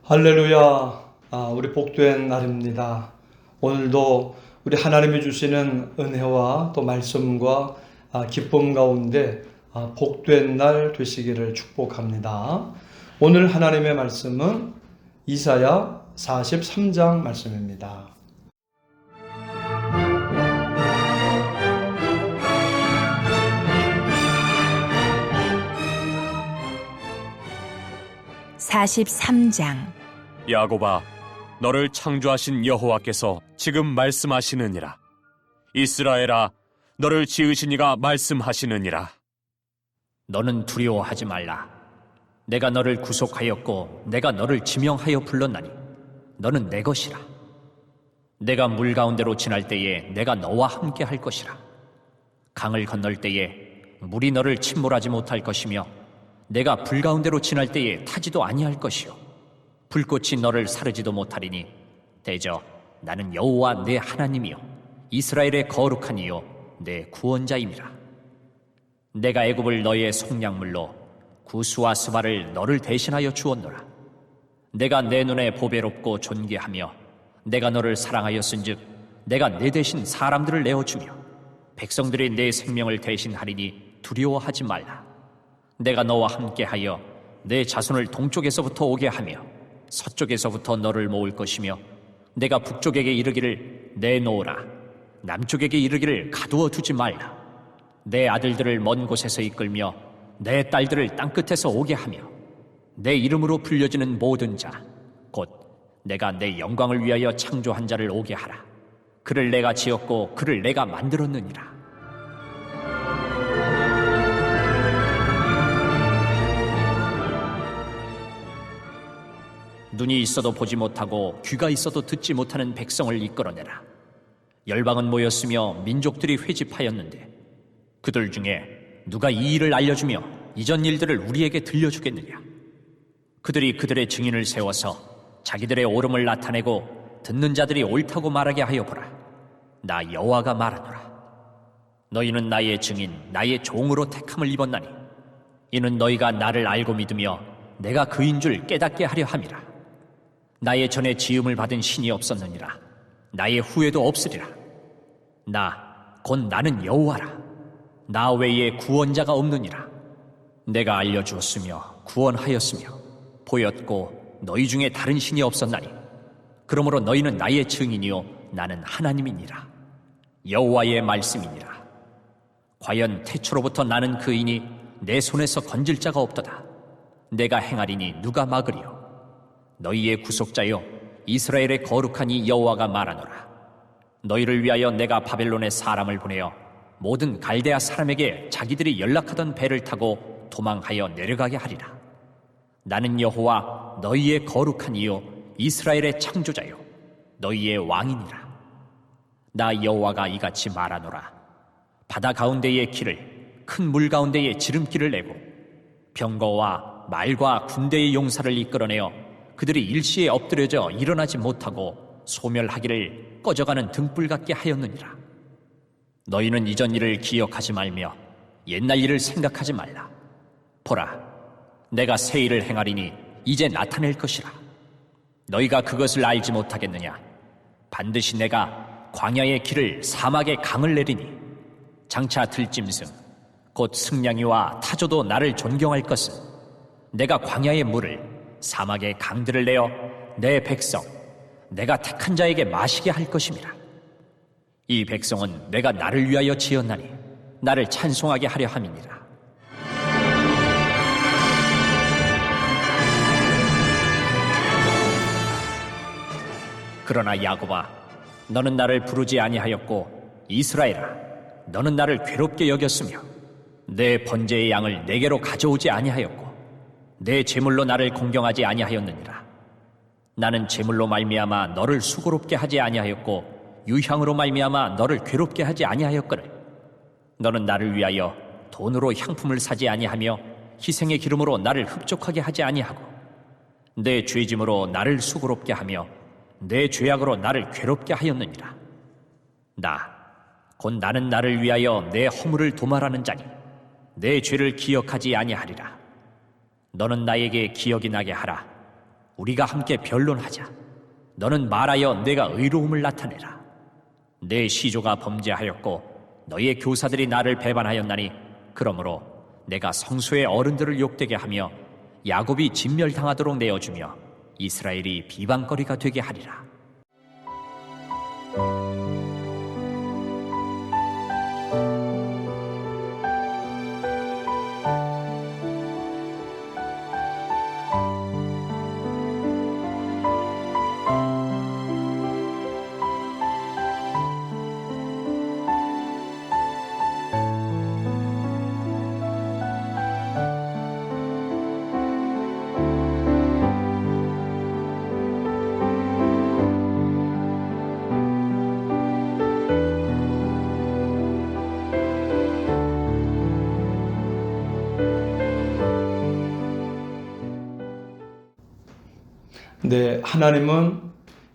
할렐루야. 우리 복된 날입니다. 오늘도 우리 하나님이 주시는 은혜와 또 말씀과 기쁨 가운데 복된 날 되시기를 축복합니다. 오늘 하나님의 말씀은 이사야 43장 말씀입니다. 야곱아, 너를 창조하신 여호와께서 지금 말씀하시느니라. 이스라엘아, 너를 지으신 이가 말씀하시느니라. 너는 두려워하지 말라. 내가 너를 구속하였고 내가 너를 지명하여 불렀나니 너는 내 것이라. 내가 물 가운데로 지날 때에 내가 너와 함께 할 것이라. 강을 건널 때에 물이 너를 침몰하지 못할 것이며 내가 불 가운데로 지날 때에 타지도 아니할 것이요 불꽃이 너를 사르지도 못하리니 대저 나는 여호와 내 하나님이요 이스라엘의 거룩한 이요 내 구원자임이라. 내가 애굽을 너의 속량물로 구스와 스바를 너를 대신하여 주었노라. 내가 내 눈에 보배롭고 존귀하며 내가 너를 사랑하였은즉 내가 내 대신 사람들을 내어주며 백성들이 내 생명을 대신하리니 두려워하지 말라. 내가 너와 함께하여 내 자손을 동쪽에서부터 오게 하며 서쪽에서부터 너를 모을 것이며 내가 북쪽에게 이르기를 내놓으라, 남쪽에게 이르기를 가두어 두지 말라. 내 아들들을 먼 곳에서 이끌며 내 딸들을 땅끝에서 오게 하며 내 이름으로 불려지는 모든 자 곧 내가 내 영광을 위하여 창조한 자를 오게 하라. 그를 내가 지었고 그를 내가 만들었느니라. 눈이 있어도 보지 못하고 귀가 있어도 듣지 못하는 백성을 이끌어내라. 열방은 모였으며 민족들이 회집하였는데 그들 중에 누가 이 일을 알려주며 이전 일들을 우리에게 들려주겠느냐. 그들이 그들의 증인을 세워서 자기들의 옳음을 나타내고 듣는 자들이 옳다고 말하게 하여 보라. 나 여호와가 말하노라. 너희는 나의 증인 나의 종으로 택함을 입었나니 이는 너희가 나를 알고 믿으며 내가 그인 줄 깨닫게 하려 함이라. 나의 전에 지음을 받은 신이 없었느니라. 나의 후에도 없으리라. 곧 나는 여호와라. 나 외에 구원자가 없느니라. 내가 알려주었으며 구원하였으며 보였고 너희 중에 다른 신이 없었나니 그러므로 너희는 나의 증인이요 나는 하나님이니라. 여호와의 말씀이니라. 과연 태초로부터 나는 그이니 내 손에서 건질 자가 없도다. 내가 행하리니 누가 막으리요. 너희의 구속자여 이스라엘의 거룩한 이 여호와가 말하노라. 너희를 위하여 내가 바벨론에 사람을 보내어 모든 갈대아 사람에게 자기들이 연락하던 배를 타고 도망하여 내려가게 하리라. 나는 여호와 너희의 거룩한 이요 이스라엘의 창조자요 너희의 왕이니라. 나 여호와가 이같이 말하노라. 바다 가운데의 길을 큰 물 가운데의 지름길을 내고 병거와 말과 군대의 용사를 이끌어내어 그들이 일시에 엎드려져 일어나지 못하고 소멸하기를 꺼져가는 등불 같게 하였느니라. 너희는 이전 일을 기억하지 말며 옛날 일을 생각하지 말라. 보라, 내가 새 일을 행하리니 이제 나타낼 것이라. 너희가 그것을 알지 못하겠느냐. 반드시 내가 광야의 길을 사막의 강을 내리니 장차 들짐승 곧 승냥이와 타조도 나를 존경할 것은 내가 광야의 물을 사막의 강들을 내어 내 백성 내가 택한 자에게 마시게 할 것임이라. 이 백성은 내가 나를 위하여 지었나니 나를 찬송하게 하려 함이니라. 그러나 야곱아, 너는 나를 부르지 아니하였고 이스라엘아, 너는 나를 괴롭게 여겼으며 내 번제의 양을 내게로 가져오지 아니하였고 내 제물로 나를 공경하지 아니하였느니라. 나는 제물로 말미암아 너를 수고롭게 하지 아니하였고 유향으로 말미암아 너를 괴롭게 하지 아니하였거늘 너는 나를 위하여 돈으로 향품을 사지 아니하며 희생의 기름으로 나를 흡족하게 하지 아니하고 내 죄짐으로 나를 수고롭게 하며 내 죄악으로 나를 괴롭게 하였느니라. 곧 나는 나를 위하여 내 허물을 도말하는 자니 내 죄를 기억하지 아니하리라. 너는 나에게 기억이 나게 하라. 우리가 함께 변론하자. 너는 말하여 내가 의로움을 나타내라. 내 시조가 범죄하였고 너희의 교사들이 나를 배반하였나니 그러므로 내가 성소의 어른들을 욕되게 하며 야곱이 진멸당하도록 내어주며 이스라엘이 비방거리가 되게 하리라. 네, 하나님은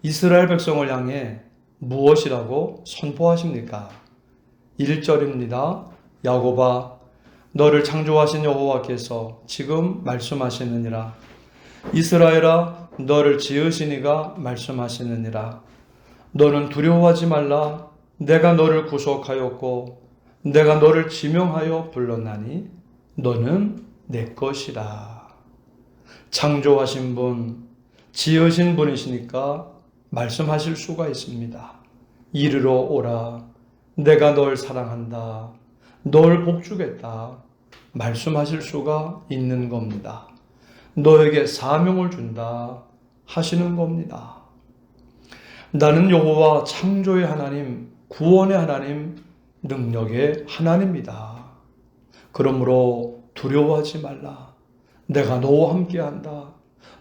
이스라엘 백성을 향해 무엇이라고 선포하십니까? 1절입니다. 야곱아, 너를 창조하신 여호와께서 지금 말씀하시느니라. 이스라엘아, 너를 지으신 이가 말씀하시느니라. 너는 두려워하지 말라. 내가 너를 구속하였고 내가 너를 지명하여 불렀나니 너는 내 것이라. 창조하신 분, 지으신 분이시니까 말씀하실 수가 있습니다. 이르러 오라. 내가 널 사랑한다. 널 복주겠다. 말씀하실 수가 있는 겁니다. 너에게 사명을 준다 하시는 겁니다. 나는 여호와 창조의 하나님, 구원의 하나님, 능력의 하나님이다. 그러므로 두려워하지 말라. 내가 너와 함께한다.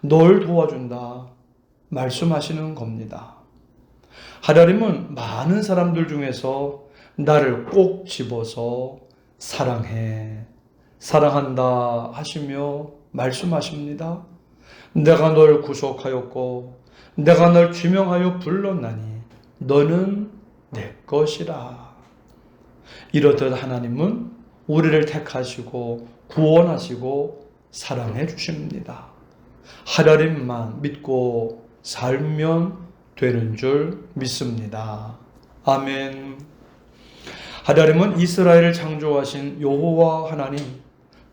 널 도와준다. 말씀하시는 겁니다. 하나님은 많은 사람들 중에서 나를 꼭 집어서 사랑해, 사랑한다 하시며 말씀하십니다. 내가 널 구속하였고 내가 널 지명하여 불렀나니 너는 내 것이라. 이렇듯 하나님은 우리를 택하시고 구원하시고 사랑해 주십니다. 하나님만 믿고 살면 되는 줄 믿습니다. 아멘. 하나님은 이스라엘을 창조하신 여호와 하나님,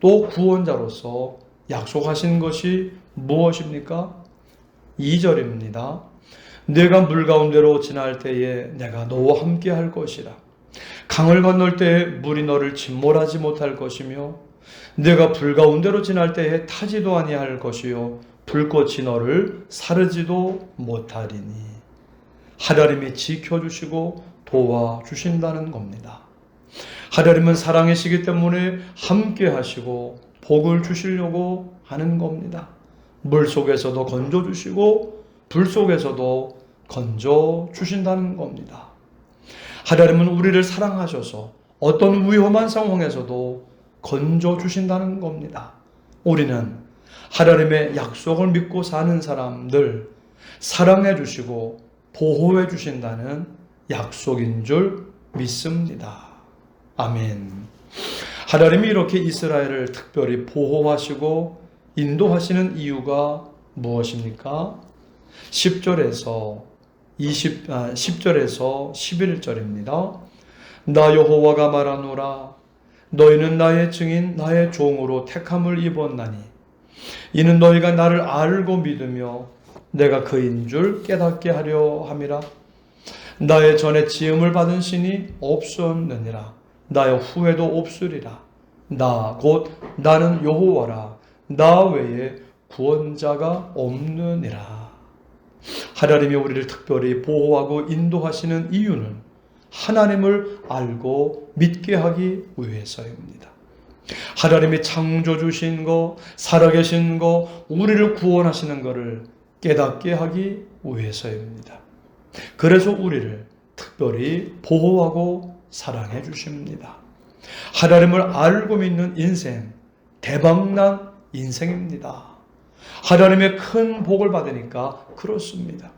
또 구원자로서 약속하신 것이 무엇입니까? 2절입니다. 내가 물 가운데로 지날 때에 내가 너와 함께 할 것이라. 강을 건널 때에 물이 너를 침몰하지 못할 것이며 내가 불 가운데로 지날 때에 타지도 아니할 것이요 불꽃이 너를 사르지도 못하리니. 하나님이 지켜주시고 도와주신다는 겁니다. 하나님은 사랑이시기 때문에 함께 하시고 복을 주시려고 하는 겁니다. 물 속에서도 건져주시고 불 속에서도 건져주신다는 겁니다. 하나님은 우리를 사랑하셔서 어떤 위험한 상황에서도 건져주신다는 겁니다. 우리는 하나님의 약속을 믿고 사는 사람들, 사랑해 주시고 보호해 주신다는 약속인 줄 믿습니다. 아멘. 하나님이 이렇게 이스라엘을 특별히 보호하시고 인도하시는 이유가 무엇입니까? 10절에서 11절입니다. 나 여호와가 말하노라. 너희는 나의 증인 나의 종으로 택함을 입었나니 이는 너희가 나를 알고 믿으며 내가 그인 줄 깨닫게 하려 함이라. 나의 전에 지음을 받은 신이 없었느니라. 나의 후에도 없으리라. 나 곧 나는 여호와라. 나 외에 구원자가 없느니라. 하나님이 우리를 특별히 보호하고 인도하시는 이유는 하나님을 알고 믿게 하기 위해서입니다. 하나님이 창조주신 거, 살아계신 거, 우리를 구원하시는 것을 깨닫게 하기 위해서입니다. 그래서 우리를 특별히 보호하고 사랑해 주십니다. 하나님을 알고 믿는 인생, 대박난 인생입니다. 하나님의 큰 복을 받으니까 그렇습니다.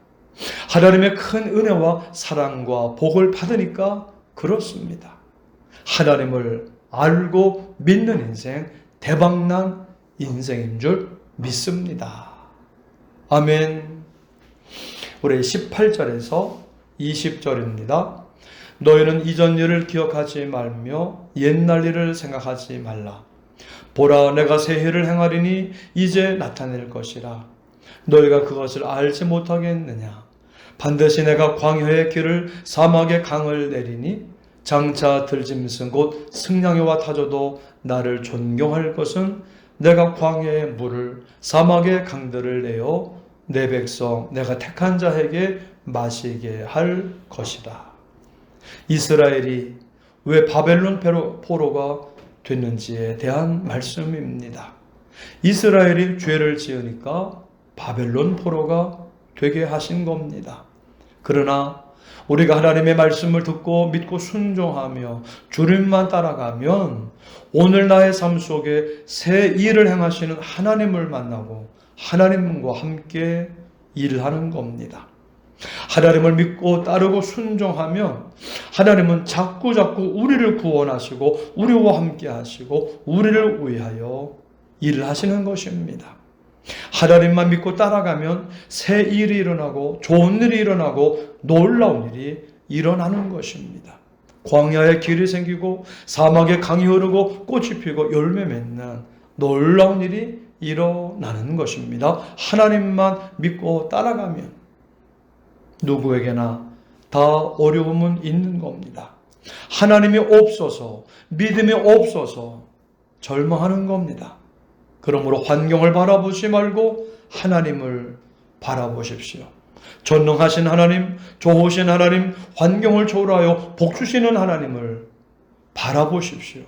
하나님의 큰 은혜와 사랑과 복을 받으니까 그렇습니다. 하나님을 알고 믿는 인생, 대박난 인생인 줄 믿습니다. 아멘. 우리 18절에서 20절입니다. 너희는 이전 일을 기억하지 말며 옛날 일을 생각하지 말라. 보라, 내가 새 일을 행하리니 이제 나타낼 것이라. 너희가 그것을 알지 못하겠느냐. 반드시 내가 광야의 길을 사막의 강을 내리니 장차 들짐승 곧 승냥이와 타조도 나를 존경할 것은 내가 광야의 물을 사막의 강들을 내어 내 백성 내가 택한 자에게 마시게 할 것이다. 이스라엘이 왜 바벨론 포로가 됐는지에 대한 말씀입니다. 이스라엘이 죄를 지으니까 바벨론 포로가 되게 하신 겁니다. 그러나 우리가 하나님의 말씀을 듣고 믿고 순종하며 주님만 따라가면 오늘 나의 삶 속에 새 일을 행하시는 하나님을 만나고 하나님과 함께 일하는 겁니다. 하나님을 믿고 따르고 순종하면 하나님은 자꾸 우리를 구원하시고 우리와 함께 하시고 우리를 위하여 일을 하시는 것입니다. 하나님만 믿고 따라가면 새 일이 일어나고 좋은 일이 일어나고 놀라운 일이 일어나는 것입니다. 광야에 길이 생기고 사막에 강이 흐르고 꽃이 피고 열매 맺는 놀라운 일이 일어나는 것입니다. 하나님만 믿고 따라가면 누구에게나 다 어려움은 있는 겁니다. 하나님이 없어서 믿음이 없어서 절망하는 겁니다. 그러므로 환경을 바라보지 말고 하나님을 바라보십시오. 전능하신 하나님, 좋으신 하나님, 환경을 초월하여 복 주시는 하나님을 바라보십시오.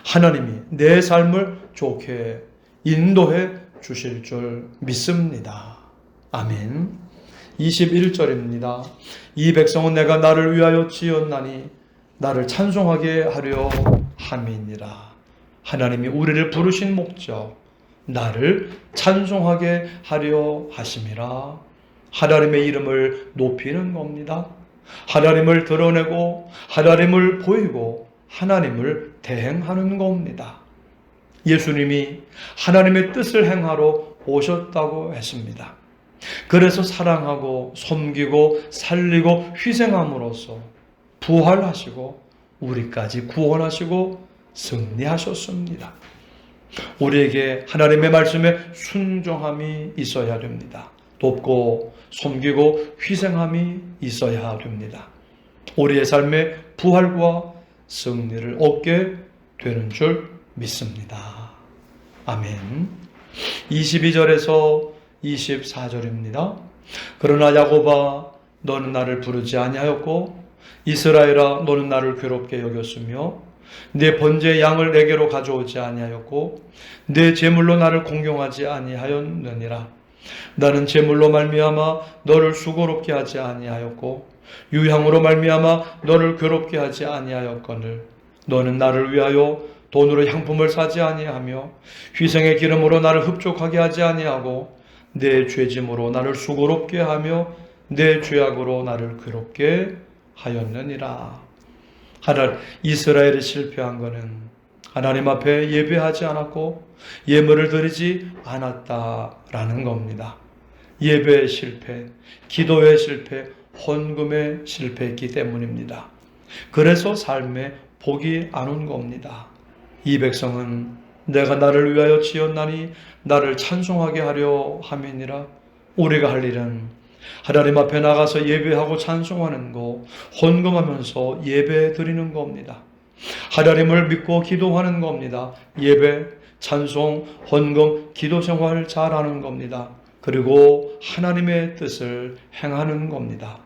하나님이 내 삶을 좋게 인도해 주실 줄 믿습니다. 아멘. 21절입니다. 이 백성은 내가 나를 위하여 지었나니 나를 찬송하게 하려 함이니라. 하나님이 우리를 부르신 목적, 나를 찬송하게 하려 하심이라. 하나님의 이름을 높이는 겁니다. 하나님을 드러내고 하나님을 보이고 하나님을 대행하는 겁니다. 예수님이 하나님의 뜻을 행하러 오셨다고 했습니다. 그래서 사랑하고 섬기고 살리고 희생함으로써 부활하시고 우리까지 구원하시고 승리하셨습니다. 우리에게 하나님의 말씀에 순종함이 있어야 됩니다. 돕고 섬기고 희생함이 있어야 됩니다. 우리의 삶에 부활과 승리를 얻게 되는 줄 믿습니다. 아멘. 22절에서 24절입니다. 그러나 야곱아, 너는 나를 부르지 아니하였고 이스라엘아, 너는 나를 괴롭게 여겼으며 내 번제 양을 내게로 가져오지 아니하였고 내 제물로 나를 공경하지 아니하였느니라. 나는 제물로 말미암아 너를 수고롭게 하지 아니하였고 유향으로 말미암아 너를 괴롭게 하지 아니하였거늘 너는 나를 위하여 돈으로 향품을 사지 아니하며 희생의 기름으로 나를 흡족하게 하지 아니하고 내 죄짐으로 나를 수고롭게 하며 내 죄악으로 나를 괴롭게 하였느니라. 이스라엘이 실패한 것은 하나님 앞에 예배하지 않았고 예물을 드리지 않았다라는 겁니다. 예배의 실패, 기도의 실패, 헌금의 실패했기 때문입니다. 그래서 삶에 복이 안 온 겁니다. 이 백성은 내가 나를 위하여 지었나니 나를 찬송하게 하려 함이니라. 우리가 할 일은 하나님 앞에 나가서 예배하고 찬송하는 거, 헌금하면서 예배 드리는 겁니다. 하나님을 믿고 기도하는 겁니다. 예배, 찬송, 헌금, 기도 생활을 잘하는 겁니다. 그리고 하나님의 뜻을 행하는 겁니다.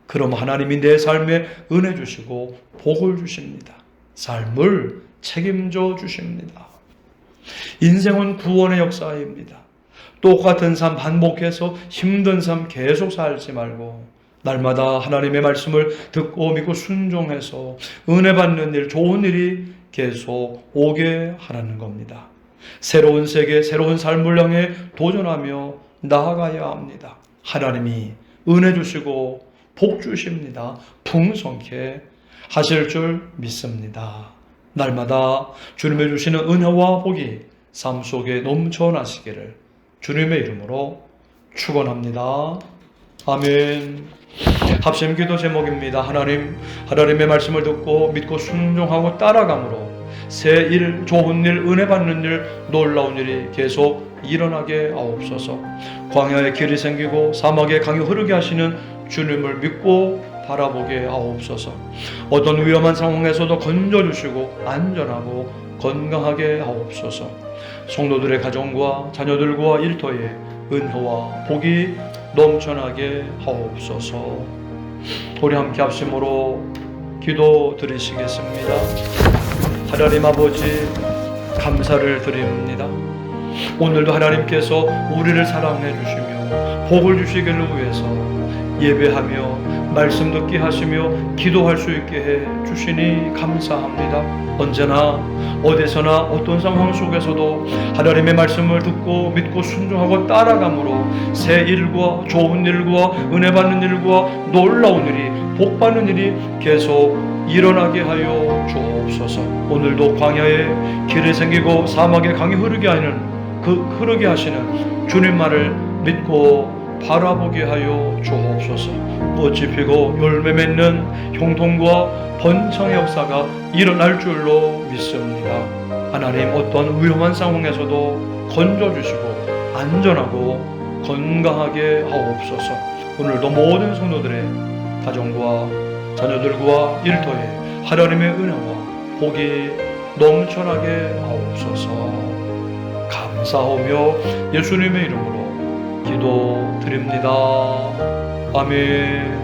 그럼 하나님이 내 삶에 은혜 주시고 복을 주십니다. 삶을 책임져 주십니다. 인생은 구원의 역사입니다. 똑같은 삶 반복해서 힘든 삶 계속 살지 말고 날마다 하나님의 말씀을 듣고 믿고 순종해서 은혜 받는 일, 좋은 일이 계속 오게 하라는 겁니다. 새로운 세계, 새로운 삶을 향해 도전하며 나아가야 합니다. 하나님이 은혜 주시고 복 주십니다. 풍성케 하실 줄 믿습니다. 날마다 주님의 주시는 은혜와 복이 삶 속에 넘쳐나시기를 주님의 이름으로 축원합니다. 아멘. 합심 기도 제목입니다. 하나님의 말씀을 듣고 믿고 순종하고 따라감으로 새 일, 좋은 일, 은혜 받는 일, 놀라운 일이 계속 일어나게 하옵소서. 광야에 길이 생기고 사막에 강이 흐르게 하시는 주님을 믿고 바라보게 하옵소서. 어떤 위험한 상황에서도 건져주시고 안전하고 건강하게 하옵소서. 성도들의 가정과 자녀들과 일터에 은혜와 복이 넘쳐나게 하옵소서. 우리 함께 합심으로 기도 드리시겠습니다. 하나님 아버지, 감사를 드립니다. 오늘도 하나님께서 우리를 사랑해 주시며 복을 주시기를 위해서 예배하며 말씀 듣게 하시며 기도할 수 있게 해 주시니 감사합니다. 언제나 어디서나 어떤 상황 속에서도 하나님의 말씀을 듣고 믿고 순종하고 따라감으로 새 일과 좋은 일과 은혜 받는 일과 놀라운 일이 복 받는 일이 계속 일어나게 하여 주옵소서. 오늘도 광야에 길이 생기고 사막에 강이 흐르게 하시는 주님만을 믿고 바라보게 하여 주옵소서. 꽃이 피고 열매 맺는 형통과 번창의 역사가 일어날 줄로 믿습니다. 하나님, 어떤 위험한 상황에서도 건져주시고 안전하고 건강하게 하옵소서. 오늘도 모든 성도들의 가정과 자녀들과 일터에 하나님의 은혜와 복이 넘쳐나게 하옵소서. 감사하며 예수님의 이름으로 기도드립니다. 아멘.